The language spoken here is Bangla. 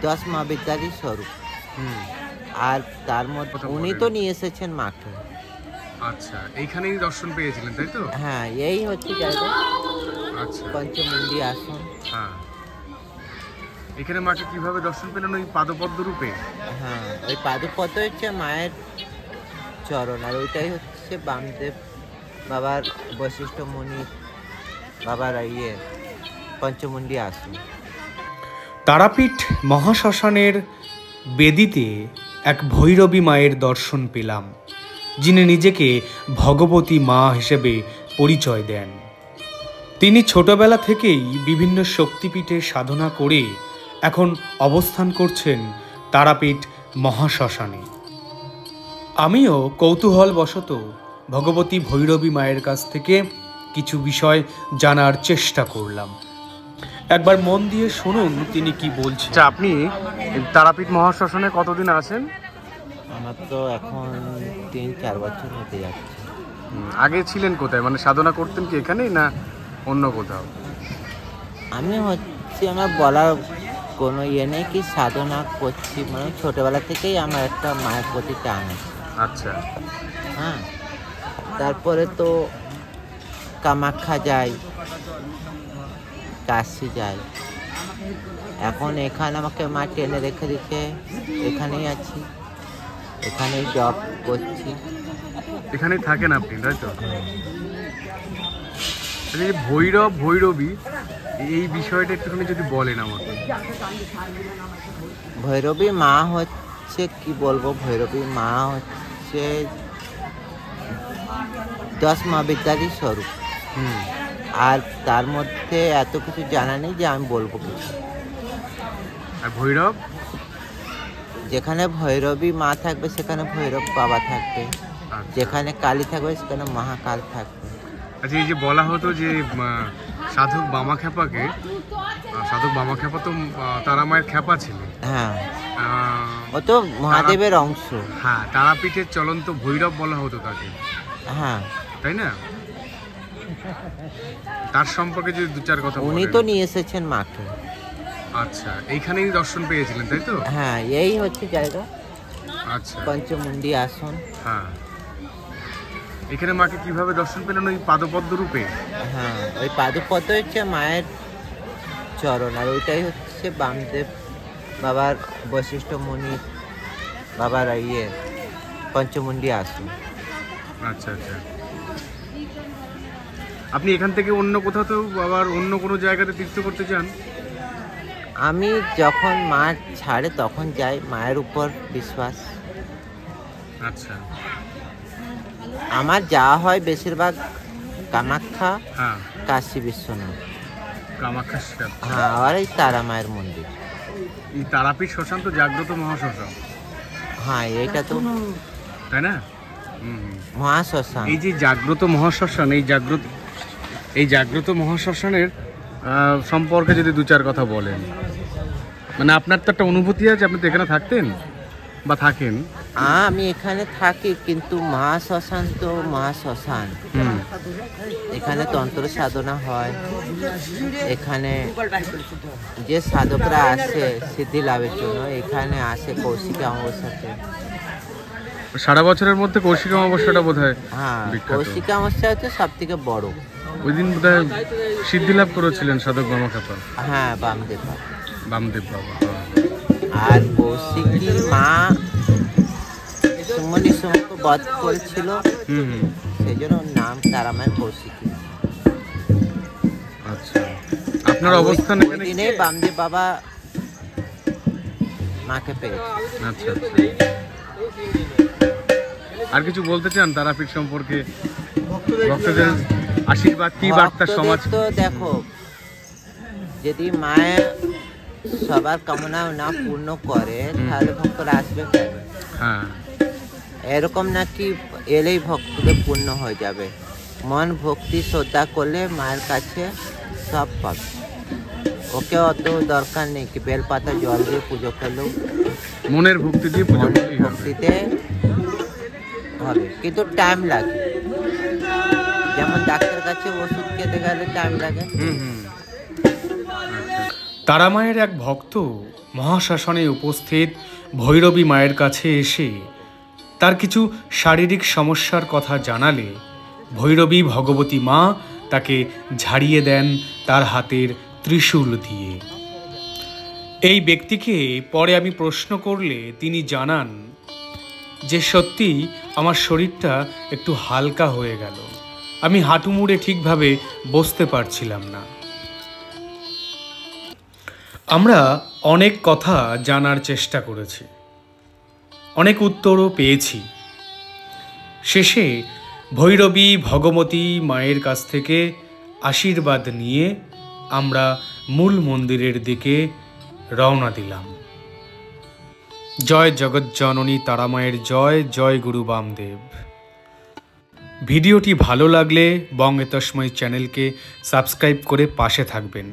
10 মহাবিদ্যালয় স্বরূপ। আর তার মধ্যে উনি তো নিয়ে এসেছেন মাকে। আচ্ছা, এইখানেই দর্শন পেয়েছিলেন তাই তো? হ্যাঁ, এই হচ্ছে জায়গা। আচ্ছা, পঞ্চমুণ্ডী আসন। হ্যাঁ। এখানে মাকে কিভাবে দর্শন পেলেন? ওই পাদপদ্ম রূপে? হ্যাঁ, ওই পাদপদ্ম হচ্ছে মায়ের চরণ, আর ওইটাই হচ্ছে বামদেব বাবার বৈশিষ্ট্য মুনি বাবার পঞ্চমুণ্ডী আসন। তারাপীঠ মহাশ্মশানের বেদিতে এক ভৈরবী মায়ের দর্শন পেলাম, যিনি নিজেকে ভগবতী মা হিসেবে পরিচয় দেন। তিনি ছোটবেলা থেকেই বিভিন্ন শক্তিপীঠে সাধনা করে এখন অবস্থান করছেন তারাপীঠ মহাশ্মশানে। আমিও কৌতূহলবশত ভগবতী ভৈরবী মায়ের কাছ থেকে কিছু বিষয় জানার চেষ্টা করলাম। একবার মন দিয়ে শুনুন তিনি কি বলছেন। আচ্ছা, আপনি তারাপীঠ মহাশ্মশানে কতদিন আছেন? আমার তো এখন 3-4 বছর হতে যাচ্ছে। আগে ছিলেন কোথায়? মানে সাধনা করতেন কি এখানেই না অন্য কোথাও? আমি হচ্ছে আমার বলার কোনো নেই কি সাধনা করছি, মানে ছোটবেলা থেকেই আমার একটা মায়ের প্রতি টান আছে। আচ্ছা, হ্যাঁ, তারপরে তো কামাখ্যা যাই, কাশি যাই। এখন এখানে আমাকে মা টেনে রেখে দিচ্ছে, এখানেই আছি, এখানেই জব করছি। এখানেই থাকেন আপনি তাই তো? এই ভৈরব ভৈরবী এই বিষয়টা একটুখানি যদি বলেন আমাকে। ভৈরবী মা হচ্ছে কি বলবো, ভৈরবী মা হচ্ছে 10 মহাবিদ্যালয় স্বরূপ। আর তার মধ্যে এত কিছু জানা নেই যে আমি বলবো কিছু। আর ভৈরব? যেখানে ভৈরবী মা থাকবে সেখানে ভৈরব বাবা থাকবে, যেখানে কালী থাকবে সেখানে মহাকাল থাকবে। আচ্ছা, এই যে বলা হতো যে সাধক বামাখ্যাপাকে, সাধক বামাখ্যাপা তো তারা মায়ের খ্যাপা ছিলেন। হ্যাঁ, ও তো মহাদেবের অংশ। হ্যাঁ, তারাপীঠের চলন্ত ভৈরব বলা হতো তাকে, হ্যাঁ, তাই না? তার সম্পর্কে যদি 2-4 কথা উনি বলেন। তো নিয়ে এসেছেন মাকে। আচ্ছা, এইখানেই দর্শন পেয়েছিলেন তাই তো? হ্যাঁ, এই হচ্ছে জায়গা। আচ্ছা, পঞ্চমুণ্ডী আসন। হ্যাঁ। এখানে মাকে কিভাবে দর্শন পেলেন? ওই পাদপদ্ম রূপে? হ্যাঁ, ওই পাদপদ্ম হচ্ছে মায়ের চরণ, আর ওইটাই হচ্ছে বামদেব বাবার বৈশিষ্ট্য মুনি বাবার পঞ্চমুণ্ডী আসন। আচ্ছা, আচ্ছা। আপনি এখান থেকে অন্য কোথাও তো আবার অন্য কোনো জায়গাতে তীর্থ করতে চান? আমি যখন মা ছাড়ে তখন যাই, মায়ের উপর বিশ্বাস। আচ্ছা, আমার যাওয়া হয় বেশিরভাগ কামাখ্যা, হ্যাঁ। কাশী বিশ্বনাথ, কামাখ্যা। হ্যাঁ, আর এই তারা মায়ের মন্দির। এই তারাপীঠ শ্মশান তো জাগ্রত মহাশ্মশান, হ্যাঁ, এইটা তো তাই না? মহাশ্মশান। এই যে জাগ্রত মহাশ্মশান, এই জাগ্রত মহাশ্মশানের সম্পর্কে যদি 2-4 কথা বলেন। মানে আপনার তো একটা অনুভূতি আছে, আপনি তো এখানে থাকতেন বা থাকেন। আমি এখানে থাকি, কিন্তু মহাশ্মশান তো মহাশ্মশান। এখানে তন্ত্র সাধনা হয়, এখানে যে সাধকরা আসে সিদ্ধি লাভের জন্য এখানে আসে কৌশিকী অমাবস্যাতে। সারা বছরের মধ্যে কৌশিক অমাবস্যাটা বোধহয়। হ্যাঁ, বিখ্যাত। কৌশিকী অমাবস্যা হচ্ছে সব থেকে বড়। ওই দিন বোধহয় সিদ্ধি লাভ করেছিলেন সাধক বামাখ্যাপা, হ্যাঁ, বামদেব বাবা। বামদেব বাবা। আর কৌশিকী মা সুমনি সুমকে বধ করেছিল, সেই জন্য ওর নাম তারা মায়ের কৌশিকী। আচ্ছা, আপনার অবস্থান ওই এখানে? দিনে বামদেব বাবা মাকে পেয়েছে। আচ্ছা, আচ্ছা। আর কিছু বলতে চান তারাপীঠ সম্পর্কে? ভক্তদের আশীর্বাদ কি বার্তা সমাজ? তো দেখো, যদি মায়ের সবার কামনা না পূর্ণ করে তাহলে ভক্তরা আসবে কেন? হ্যাঁ, এরকম নাকি এলেই ভক্তদের পূর্ণ হয়ে যাবে। মন ভক্তি শ্রদ্ধা করলে মায়ের কাছে সব পাবে। ওকে অত দরকার নেই কি বেলপাতা জল দিয়ে পুজো করলেও, মনের ভক্তি দিয়ে পুজো করলেই হবে। ভক্তিতে হবে, কিন্তু টাইম লাগে। যেমন ডাক্তার কাছে ওষুধ খেতে গেলে টাইম লাগে। আচ্ছা। তারামায়ের এক ভক্ত মহাশ্মশানে উপস্থিত ভৈরবী মায়ের কাছে এসে তার কিছু শারীরিক সমস্যার কথা জানালে ভৈরবী ভগবতী মা তাকে ঝাড়িয়ে দেন তার হাতের ত্রিশূল দিয়ে। এই ব্যক্তিকে পরে আমি প্রশ্ন করলে তিনি জানান যে সত্যি আমার শরীরটা একটু হালকা হয়ে গেল, আমি হাঁটু মুড়ে ঠিকভাবে বসতে পারছিলাম না। আমরা অনেক কথা জানার চেষ্টা করেছি, অনেক উত্তরও পেয়েছি। শেষে ভৈরবী ভগবতী মায়ের কাছ থেকে আশীর্বাদ নিয়ে আমরা মূল মন্দিরের দিকে রওনা দিলাম। জয় জগজ্জননী তারামায়ের জয়, জয় গুরু বামদেব। ভিডিওটি ভালো লাগলে বঙ্গে তস্মৈ চ্যানেলকে সাবস্ক্রাইব করে পাশে থাকবেন।